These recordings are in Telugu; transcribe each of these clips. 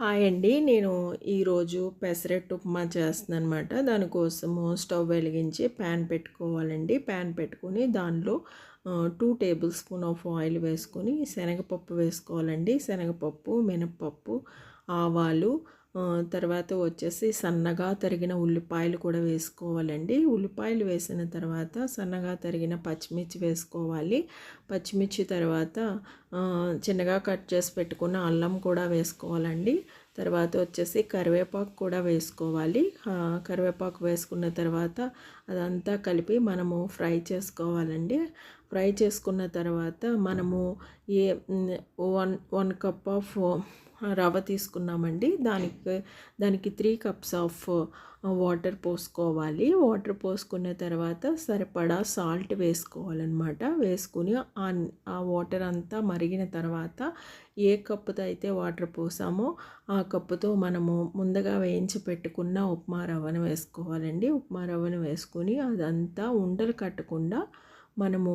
హాయ్ అండి. నేను ఈరోజు పెసరట్టు ఉప్మా చేస్తున్నానమాట. దానికోసము స్టవ్ వెలిగించి ప్యాన్ పెట్టుకోవాలండి. ప్యాన్ పెట్టుకొని దానిలో 2 టేబుల్ స్పూన్ ఆఫ్ ఆయిల్ వేసుకొని శనగపప్పు వేసుకోవాలండి. శనగపప్పు, మినపప్పు, ఆవాలు, తర్వాత వచ్చేసి సన్నగా తరిగిన ఉల్లిపాయలు కూడా వేసుకోవాలండి. ఉల్లిపాయలు వేసిన తర్వాత సన్నగా తరిగిన పచ్చిమిర్చి వేసుకోవాలి. పచ్చిమిర్చి తర్వాత చిన్నగా కట్ చేసి పెట్టుకున్న అల్లం కూడా వేసుకోవాలండి. తర్వాత వచ్చేసి కరివేపాకు కూడా వేసుకోవాలి. కరివేపాకు వేసుకున్న తర్వాత అదంతా కలిపి మనము ఫ్రై చేసుకోవాలండి. ఫ్రై చేసుకున్న తర్వాత మనము ఏ 1 కప్ ఆఫ్ రవ్వ తీసుకున్నామండి. దానికి 3 కప్స్ ఆఫ్ వాటర్ పోసుకోవాలి. వాటర్ పోసుకున్న తర్వాత సరిపడా సాల్ట్ వేసుకోవాలన్నమాట. వేసుకుని ఆ వాటర్ అంతా మరిగిన తర్వాత ఏ కప్పుతో అయితే వాటర్ పోసామో ఆ కప్పుతో మనము ముందుగా వేయించి పెట్టుకున్న ఉప్మా రవ్వను వేసుకోవాలండి. ఉప్మా రవ్వను వేసుకుని అదంతా ఉండలు కట్టకుండా మనము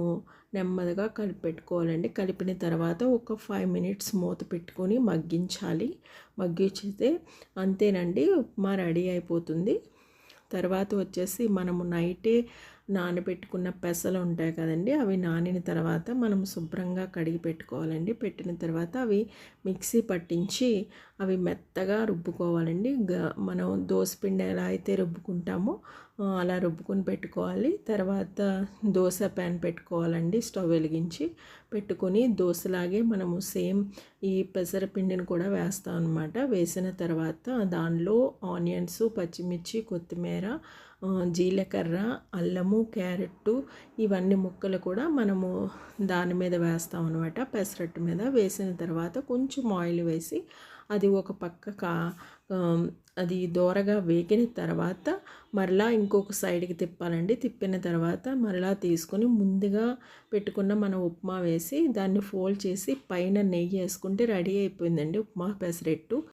నెమ్మదిగా కలిపెట్టుకోవాలండి. కలిపిన తర్వాత ఒక 5 మినిట్స్ మూత పెట్టుకొని మగ్గించాలి. మగ్గించితే అంతేనండి, ఉప్మా రెడీ అయిపోతుంది. తర్వాత వచ్చేసి మనము నైటే నానబెట్టుకున్న పెసలు ఉంటాయి కదండి, అవి నానిన తర్వాత మనం శుభ్రంగా కడిగి పెట్టుకోవాలండి. పెట్టిన తర్వాత అవి మిక్సీ పట్టించి అవి మెత్తగా రుబ్బుకోవాలండి. మనం దోసపిండి ఎలా అయితే రుబ్బుకుంటామో అలా రుబ్బుకొని పెట్టుకోవాలి. తర్వాత దోశ ప్యాన్ పెట్టుకోవాలండి. స్టవ్ వెలిగించి పెట్టుకొని దోశలాగే మనము సేమ్ ఈ పెసరపిండిని కూడా వేస్తాం అన్నమాట. వేసిన తర్వాత దానిలో ఆనియన్స్, పచ్చిమిర్చి, కొత్తిమీర, జీలకర్ర, అల్లము, క్యారెట్ ఇవన్నీ ముక్కలు కూడా మనము దాని మీద వేస్తాం అనమాట. పెసరట్టు మీద వేసిన తర్వాత కొంచెం ఆయిల్ వేసి అది ఒక పక్క అది దోరగా వేగిన తర్వాత మరలా ఇంకొక సైడ్కి తిప్పాలండి. తిప్పిన తర్వాత మరలా తీసుకొని ముందుగా పెట్టుకున్న మన ఉప్మా వేసి దాన్ని ఫోల్డ్ చేసి పైన నెయ్యి వేసుకుంటే రెడీ అయిపోయిందండి ఉప్మా పెసరట్టు.